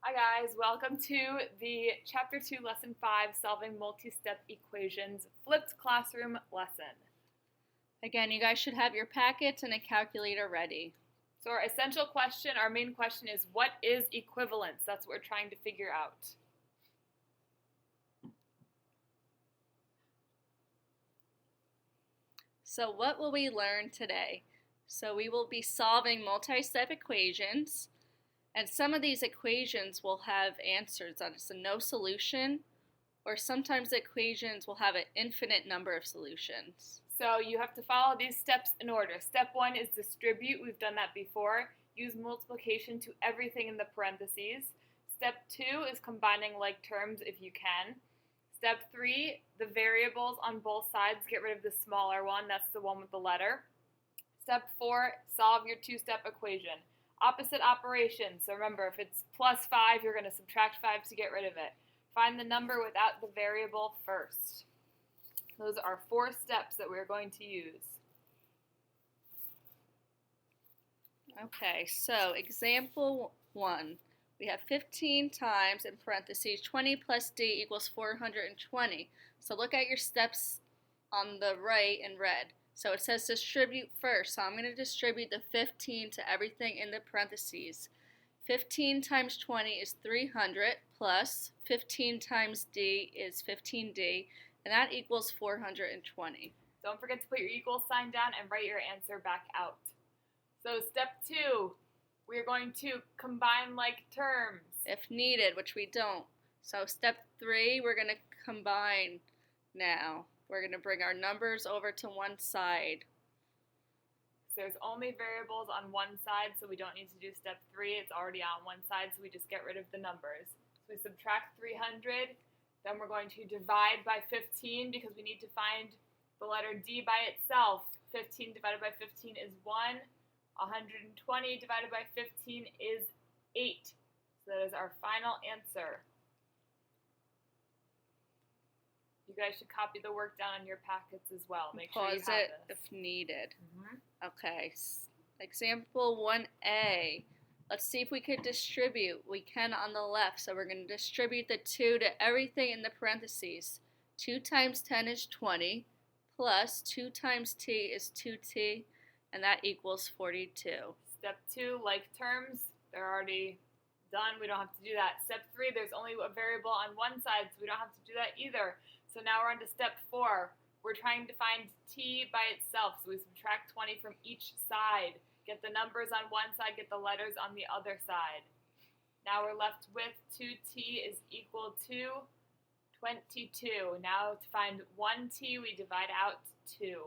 Hi guys, welcome to the Chapter 2, Lesson 5, Solving Multi-Step Equations Flipped Classroom lesson. Again, you guys should have your packets and a calculator ready. So our essential question, our main question is, what is equivalence? That's what we're trying to figure out. So what will we learn today? So we will be solving multi-step equations, and some of these equations will have answers that it's a no solution, or sometimes the equations will have an infinite number of solutions. So you have to follow these steps in order. Step 1 is distribute. We've done that before. Use multiplication to everything in the parentheses. Step 2 is combining like terms if you can. Step 3, the variables on both sides, get rid of the smaller one. That's the one with the letter. Step 4, solve your two-step equation. Opposite operation. So remember, if it's plus 5, you're going to subtract 5 to get rid of it. Find the number without the variable first. Those are 4 steps that we're going to use. Okay, so example 1. We have 15 times, in parentheses, 20 plus d equals 420. So look at your steps on the right in red. So it says distribute first. So I'm going to distribute the 15 to everything in the parentheses. 15 times 20 is 300 plus 15 times d is 15d, and that equals 420. Don't forget to put your equal sign down and write your answer back out. So step 2, we're going to combine like terms. If needed, which we don't. So step 3, we're going to combine now. We're going to bring our numbers over to one side. There's only variables on one side, so we don't need to do step 3. It's already on one side, so we just get rid of the numbers. So we subtract 300, then we're going to divide by 15 because we need to find the letter D by itself. 15 divided by 15 is 1. 120 divided by 15 is 8. So that is our final answer. You guys should copy the work down on your packets as well. Make sure you have Pause it this. if needed. Mm-hmm. Okay, example 1a. Let's see if we could distribute. We can on the left, so we're going to distribute the 2 to everything in the parentheses. 2 times 10 is 20, plus 2 times t is 2t, and that equals 42. Step 2, like terms, they're already done. We don't have to do that. Step 3, there's only a variable on one side, so we don't have to do that either. So now we're on to step 4. We're trying to find t by itself, so we subtract 20 from each side. Get the numbers on one side, get the letters on the other side. Now we're left with 2t is equal to 22. Now to find 1t, we divide out 2.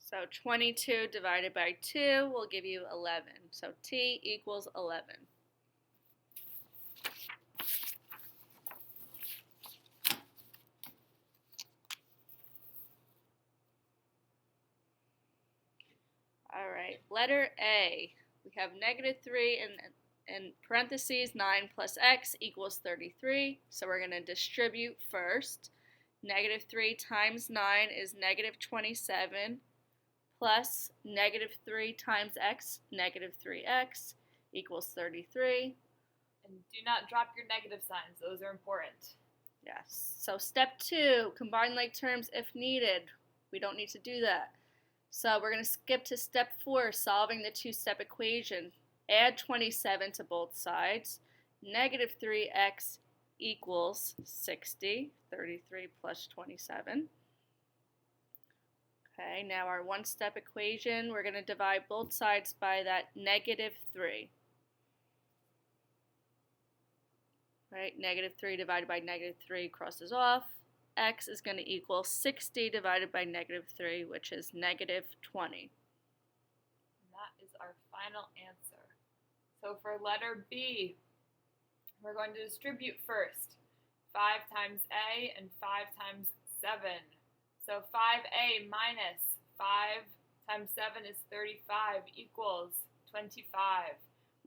So 22 divided by 2 will give you 11. So t equals 11. All right, letter A. We have negative 3 in parentheses. 9 plus x equals 33. So we're going to distribute first. Negative 3 times 9 is negative 27. Plus negative 3 times x, negative 3x, equals 33. And do not drop your negative signs. Those are important. Yes. So step 2, combine like terms if needed. We don't need to do that. So we're going to skip to step 4, solving the two-step equation. Add 27 to both sides. Negative 3x equals 60. 33 plus 27. Okay, now our one-step equation, we're going to divide both sides by that negative 3. Right, negative 3 divided by negative 3 crosses off. X is going to equal 60 divided by negative 3, which is negative 20. And that is our final answer. So for letter B, we're going to distribute first. 5 times A and 5 times 7. So 5a minus 5 times 7 is 35 equals 25.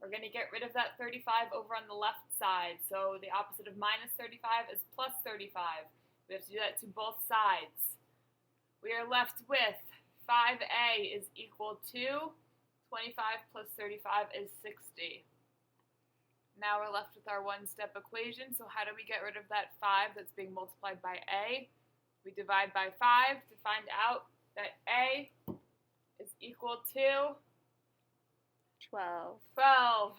We're going to get rid of that 35 over on the left side. So the opposite of minus 35 is plus 35. We have to do that to both sides. We are left with 5a is equal to 25 plus 35 is 60. Now we're left with our one-step equation. So how do we get rid of that 5 that's being multiplied by a? We divide by 5 to find out that a is equal to 12. 12.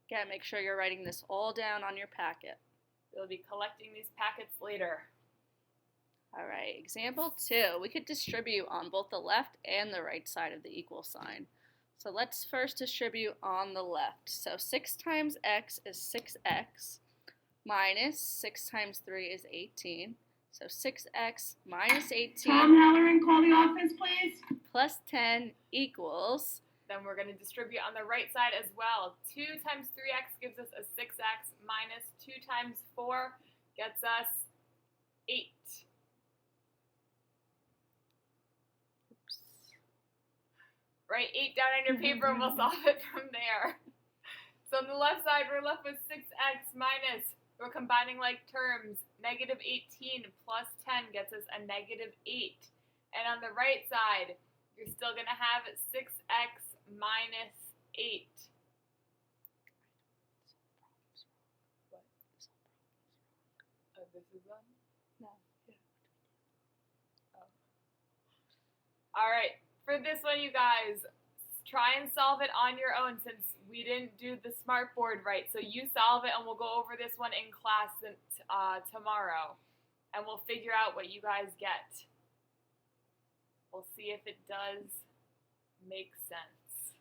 Again, make sure you're writing this all down on your packet. We'll be collecting these packets later. All right, example 2. We could distribute on both the left and the right side of the equal sign. So let's first distribute on the left. So 6 times x is 6x minus 6 times 3 is 18. So 6x minus 18 Tom Halloran, call the office, please. plus 10 equals, Then we're going to distribute on the right side as well. 2 times 3x gives us a 6x minus 2 times 4 gets us 8. oops, Write 8 down on your paper and we'll solve it from there. So on the left side, we're left with 6x minus, we're combining like terms, negative 18 plus 10 gets us a negative 8. And on the right side, you're still going to have 6x minus 8. What? Oh, this is one? no. Oh. All right. For this one, you guys, try and solve it on your own since we didn't do the smart board right. So you solve it and we'll go over this one in class tomorrow. And we'll figure out what you guys get. We'll see if it does make sense.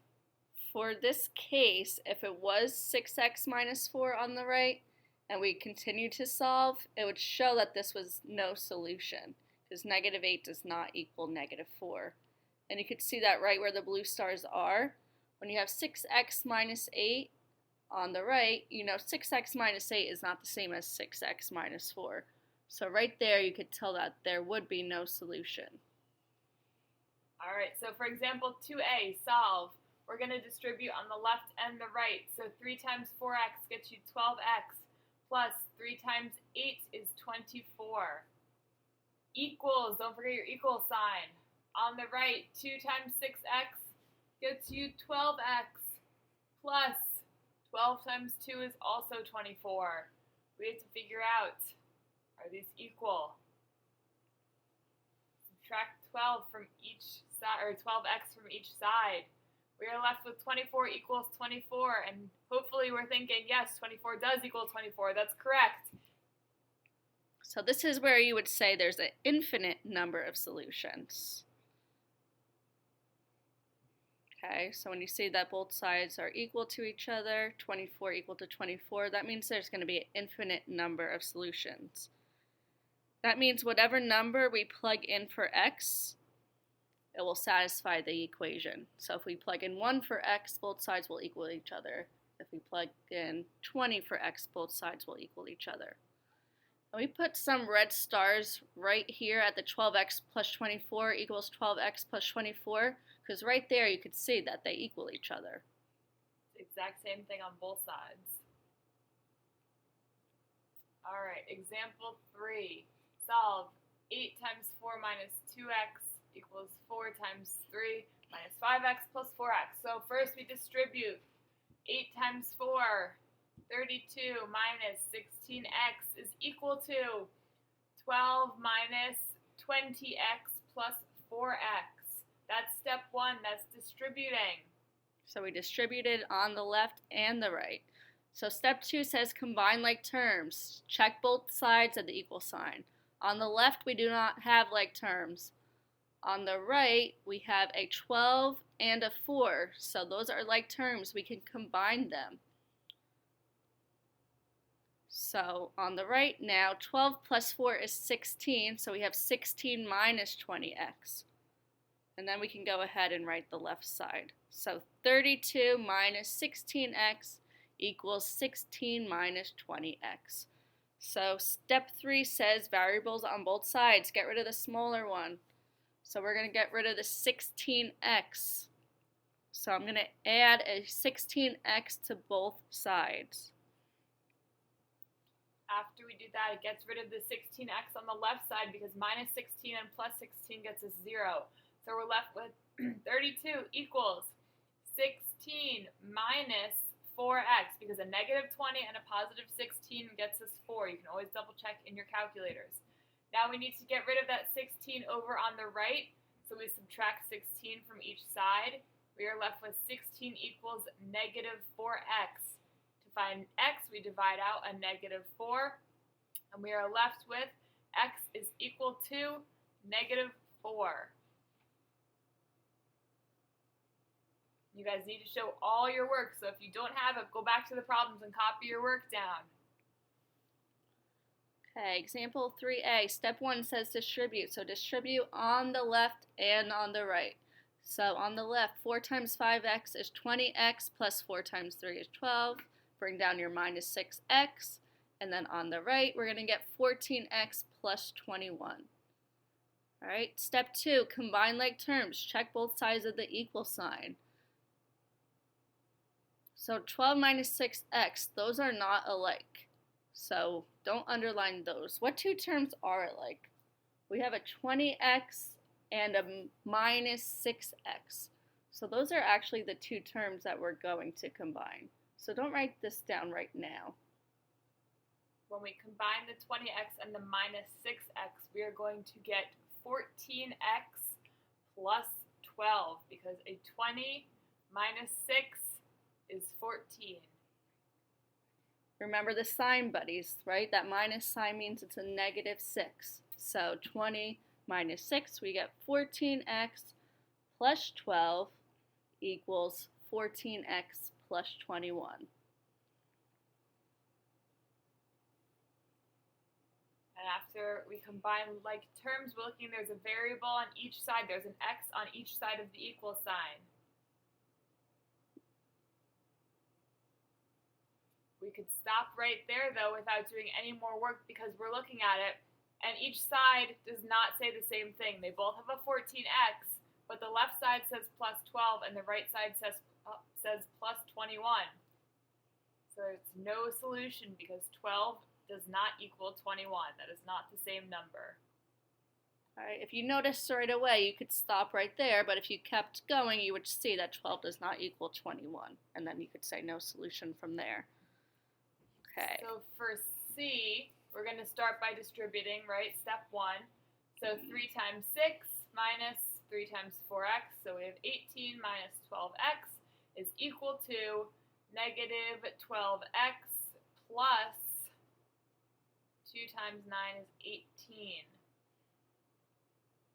For this case, if it was 6x minus 4 on the right, and we continue to solve, it would show that this was no solution, because negative 8 does not equal negative 4. And you could see that right where the blue stars are. When you have 6x minus 8 on the right, you know 6x minus 8 is not the same as 6x minus 4. So right there you could tell that there would be no solution. All right, so for example, 2a, solve. We're going to distribute on the left and the right. So 3 times 4x gets you 12x, plus 3 times 8 is 24. Equals, don't forget your equal sign. On the right, 2 times 6x gets you 12x, plus 12 times 2 is also 24. We have to figure out, are these equal? Subtract 12 from each side, or 12x from each side. We are left with 24 equals 24, and hopefully we're thinking, yes, 24 does equal 24. That's correct. So this is where you would say there's an infinite number of solutions. Okay, so when you see that both sides are equal to each other, 24 equal to 24, that means there's going to be an infinite number of solutions. That means whatever number we plug in for x, it will satisfy the equation. So if we plug in 1 for x, both sides will equal each other. If we plug in 20 for x, both sides will equal each other. And we put some red stars right here at the 12x plus 24 equals 12x plus 24, because right there you could see that they equal each other. It's the exact same thing on both sides. All right, example 3. Solve 8 times 4 minus 2x equals 4 times 3 minus 5x plus 4x. So first we distribute 8 times 4, 32 minus 16x is equal to 12 minus 20x plus 4x. That's step 1, that's distributing. So we distributed on the left and the right. So step 2 says combine like terms. Check both sides of the equal sign. On the left we do not have like terms. On the right we have a 12 and a 4. So those are like terms. We can combine them. So on the right now, 12 plus 4 is 16. So we have 16 minus 20x. And then we can go ahead and write the left side. So 32 minus 16x equals 16 minus 20x. So step 3 says variables on both sides. Get rid of the smaller one. So we're going to get rid of the 16x. So I'm going to add a 16x to both sides. After we do that, it gets rid of the 16x on the left side because minus 16 and plus 16 gets us 0. So we're left with 32 equals 16 minus 4x, because a negative 20 and a positive 16 gets us 4. You can always double check in your calculators. Now we need to get rid of that 16 over on the right, so we subtract 16 from each side. We are left with 16 equals negative 4x. To find x, we divide out a negative 4, and we are left with x is equal to negative 4. You guys need to show all your work, so if you don't have it, go back to the problems and copy your work down. Okay, example 3a, step 1 says distribute, so distribute on the left and on the right. So on the left, 4 times 5x is 20x plus 4 times 3 is 12. Bring down your minus 6x, and then on the right, we're going to get 14x plus 21. All right, step 2, combine like terms. Check both sides of the equal sign. So 12 minus 6x, those are not alike. So don't underline those. What two terms are alike? We have a 20x and a minus 6x. So those are actually the two terms that we're going to combine. So don't write this down right now. When we combine the 20x and the minus 6x, we are going to get 14x plus 12, because a 20 minus 6 is 14. Remember the sign, buddies, right? That minus sign means it's a negative 6. So 20 minus 6, we get 14x plus 12 equals 14x plus 21. And after we combine like terms, we're looking, there's a variable on each side. There's an x on each side of the equal sign. We could stop right there, though, without doing any more work, because we're looking at it, and each side does not say the same thing. They both have a 14x, but the left side says plus 12, and the right side says plus 21. So it's no solution, because 12 does not equal 21. That is not the same number. All right, if you noticed right away, you could stop right there, but if you kept going, you would see that 12 does not equal 21, and then you could say no solution from there. Okay. So for C, we're going to start by distributing, right? Step 1. So 3 times 6 minus 3 times 4x. So we have 18 minus 12x is equal to negative 12x plus 2 times 9 is 18.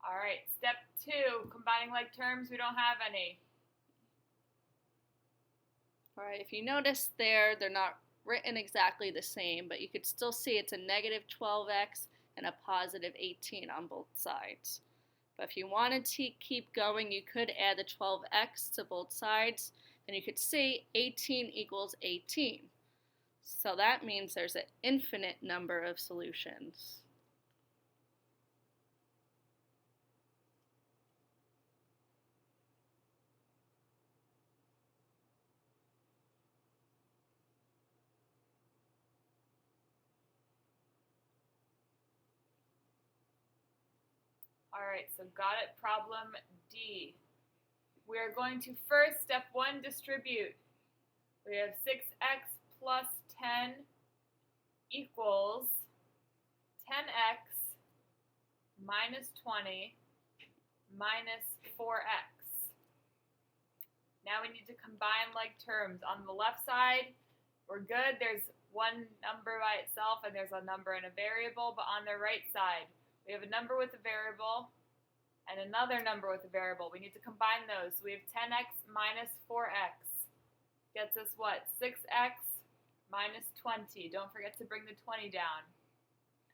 All right, step 2, combining like terms, we don't have any. All right, if you notice there, they're not written exactly the same, but you could still see it's a negative 12x and a positive 18 on both sides. But if you wanted to keep going, you could add the 12x to both sides, and you could see 18 equals 18. So that means there's an infinite number of solutions. All right, so got it, problem D. We are going to first, step 1, distribute. We have 6x plus 10 equals 10x minus 20 minus 4x. Now we need to combine like terms. On the left side, we're good. There's one number by itself and there's a number and a variable, but on the right side, we have a number with a variable and another number with a variable. We need to combine those. So we have 10x minus 4x. Gets us what? 6x minus 20. Don't forget to bring the 20 down.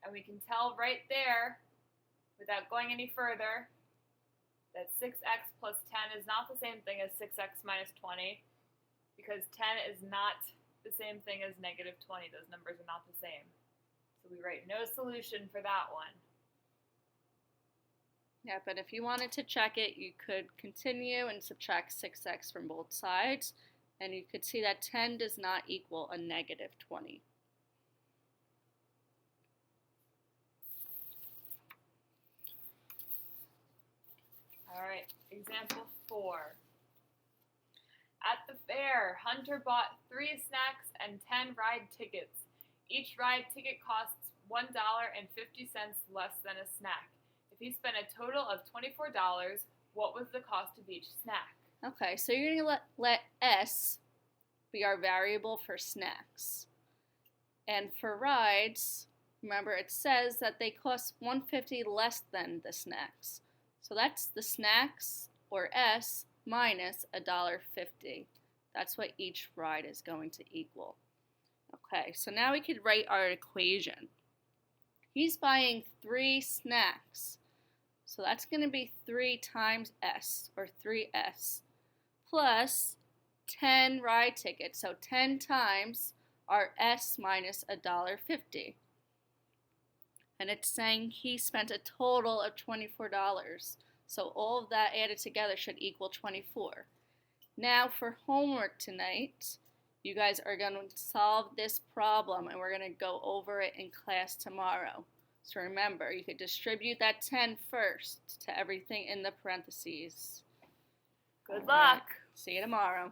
And we can tell right there, without going any further, that 6x plus 10 is not the same thing as 6x minus 20, because 10 is not the same thing as negative 20. Those numbers are not the same. So we write no solution for that one. Yeah, but if you wanted to check it, you could continue and subtract 6x from both sides, and you could see that 10 does not equal a negative 20. Example 4. At the fair, Hunter bought 3 snacks and 10 ride tickets. Each ride ticket costs $1.50 less than a snack. If he spent a total of $24, what was the cost of each snack? Okay, so you're going to let S be our variable for snacks. And for rides, remember it says that they cost $1.50 less than the snacks. So that's the snacks, or S, minus $1.50. That's what each ride is going to equal. Okay, so now we could write our equation. He's buying 3 snacks. So that's going to be 3 times S, or 3S, plus 10 ride tickets. So 10 times our S minus $1.50. And it's saying he spent a total of $24. So all of that added together should equal 24. Now for homework tonight, you guys are going to solve this problem and we're going to go over it in class tomorrow. So remember, you could distribute that 10 first to everything in the parentheses. Good luck! See you tomorrow.